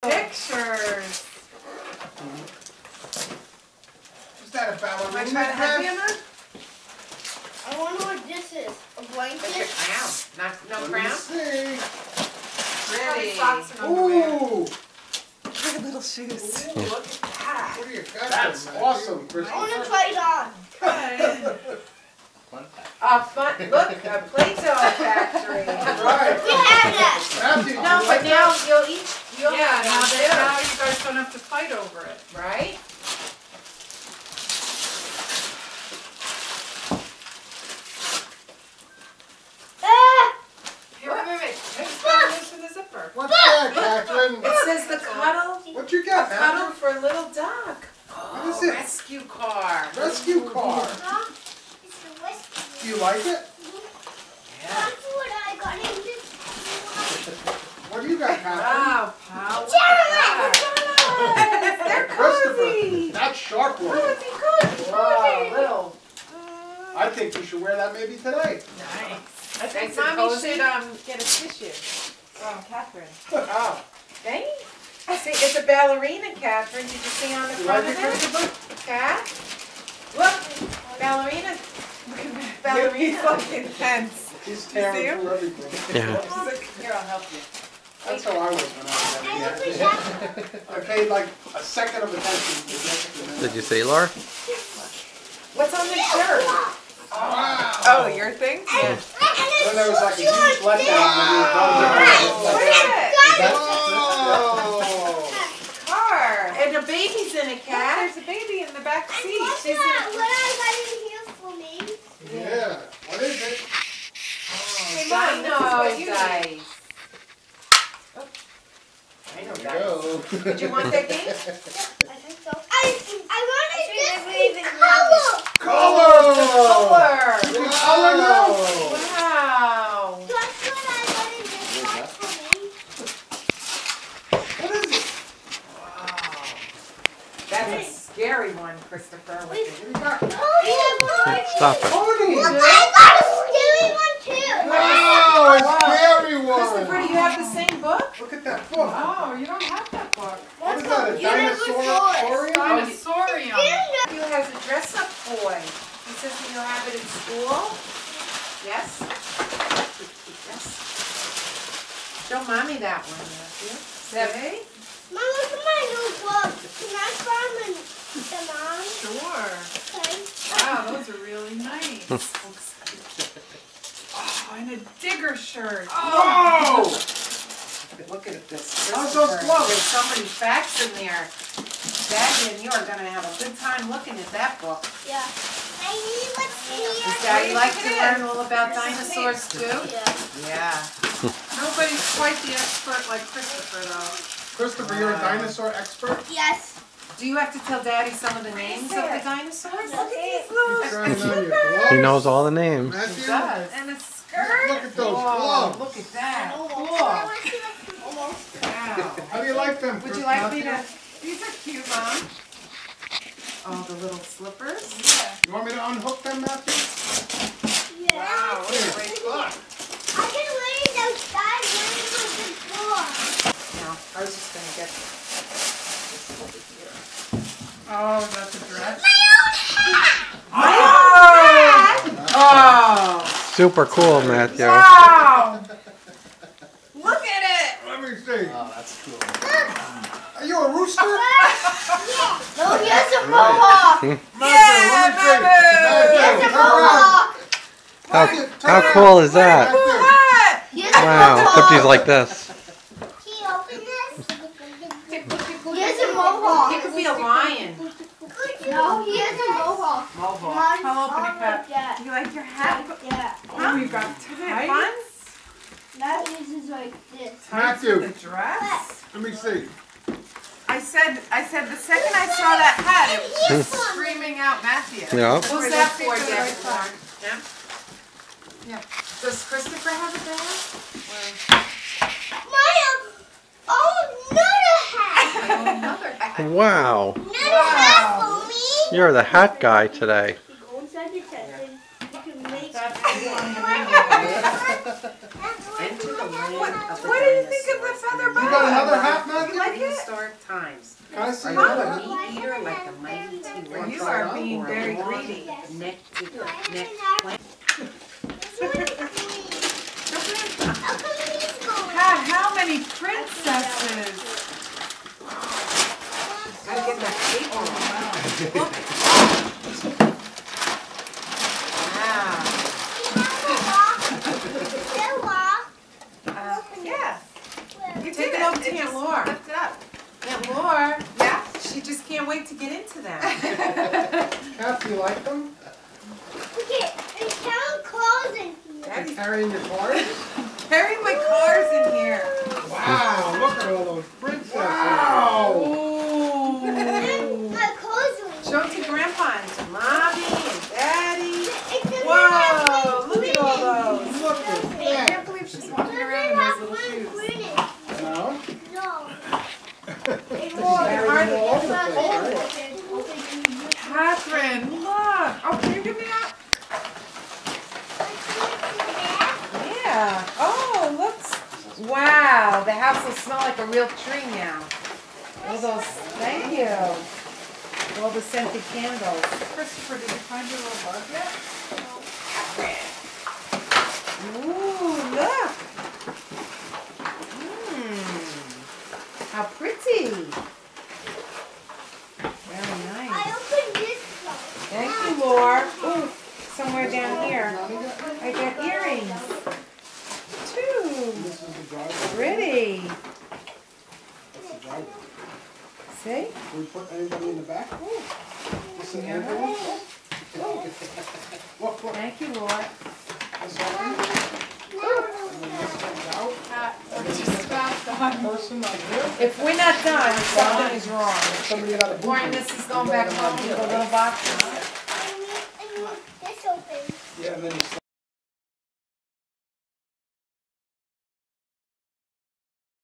Pictures. Is that a ballerina? Am I trying to help you, Emma? I wonder what this is. A blanket? It's a crown. No Let me crown? see. Pretty. Ooh! Look at little shoes. Ooh, Look at that. What do you got? That's there, awesome, I Christopher. want to try it on. Look, a Play-Doh factory. Right. We have that. Matthew, do No, you but like now that? you'll each. Yeah, now you guys don't have to fight over it. Right? Here, wait. Maybe loosen the zipper. What's that, Catherine? It says the cuddle. What you A got, cuddle Matthew? for a little dog. What is Oh, it? rescue car. Rescue car. It's a whiskey. Do you like it? Yeah. That's what I got in this. What do you got, Catherine? Wow, power. They're Christopher, cozy. that's sharp looking. Cozy, cozy. Wow, little. I think you should wear that maybe today. Nice. I think Nice and Mommy cozy. should get a tissue. Catherine. Oh, thanks. See, it's a ballerina, Catherine. Did you see on the You front like of it, it? Christopher? Cat? Look, ballerina. Ballerina. fucking tense. He's see tearing him? through everything. Yeah. Here, I'll help you. That's how I was when I was a kid. I paid like a second of attention to this. Did you see, Laura? What's on the shirt? Wow. Oh, your thing? Yeah. When there was like a huge letdown when you were done. What is it? Oh. Car. And the baby's in a cat. There's a baby in the back seat. She's in a... What I got in here for me? Yeah. What is it? Hey, Mom, this is what you Dino dice. Dino There dice. you go. Did you want that game? I think so. I wanted this color. Color! Color. You can color now? Wow. That's what I got in this box for me. What is it? Wow. That's a scary one, Christopher. What do you got? Oh, yeah, Stop it. Pony! I got a scary one too. Wow, a scary Christopher, one! do you have the same book? Look at that book. Oh, you don't have that book. What is that, a dinosaur? Dinosaurium. You has a dress-up boy. He says that you'll have it at school. Yes? Yes. Show Mommy that one, Matthew. See? Mom, look at my new book. Can I find them on? Sure. Okay. Wow, those are really nice. Oh, and a digger shirt. Oh! Look at this. How's those Christopher. gloves? There's so many facts in there. Daddy and you are going to have a good time looking at that book. Yeah. I need what's here. Does Daddy like to Look at learn it. all about dinosaurs too? Yeah. Yeah. Nobody's quite the expert like Christopher, though. Christopher, you're a dinosaur expert? Yes. Do you have to tell Daddy some of the names of the dinosaurs? Look at these Trying on your gloves. He knows all the names. He Matthew? does. And a skirt. Look at those Whoa, gloves. look at that. Cool. Almost. Wow. How do you like them, Would you like me Matthew? to? These are cute, Mom. Oh, the little slippers. You want me to unhook them, Matthew? Yeah. Wow, what a great book. I can wear it outside when it was before. No, I was just gonna get this over here. Oh, that's a dress. Oh! Super cool, Matthew. Wow! Look at it! Let me see. Oh, that's cool. Are you a rooster? No, here's a mohawk. Matthew, let me see. Here's a Matthew, turn around. mohawk. How cool is that? Here's a Wow, mohawk. except he's like this. Can you open this? Here's a mohawk. It could be a lion. No, here's a mohawk. Mohawk. I'll open it, Kat. Yeah. You like your hat? Yeah. Oh, you got Isn't it fun? That is like this. Matthew, the dress. let me see. I said the second I saw that hat, it was Here's just one. screaming out Matthew. Yeah. Who's that for, Debbie? Debbie? Yeah? Yeah. Does Christopher have a bag? Another hat. Another hat. Wow. Another hat for me. You're the hat guy today. You go inside the tent and you can make Into the What do you think of the feather You boa? got another hat, Matthew? Like it? Prehistoric times. Can I see Are you that? a meat eater like the mighty T-Rex? You are being Or a very long greedy. neck plant? God, how many princesses? Gotta get that paper. Wow. Yeah. You Take did it over to It Aunt just Laura. Lift it up. Aunt Laura, Yeah. she just can't wait to get into them. Kath, do you like them? Daddy's You're carrying your cars? Carry my cars in here. Wow, look at all those princesses. Wow. Show it to Grandpa and to Mommy and Daddy. Whoa, look at all those. Look at I that. can't believe she's walking around in those little shoes. No? Catherine, look. Oh, can you give me that? Yeah. Oh, looks. Wow, the house will smell like a real tree now. All those. Thank you. All the scented candles. Christopher, did you find your little bug yet? Ooh, look. How pretty. Very nice. Thank you, Laura. Ooh, somewhere down here. I got earrings. Two. This is the driveway. Pretty. That's the driveway. See? Can we put anybody in the back? This is Yeah. Andrew. Look, look. Thank you, Laura. This opens. And then this comes out. Person on here. If we're not done, something is wrong. Somebody got a boot. Lauren, this is going back home to the little boxes. This opens. Yeah, and then you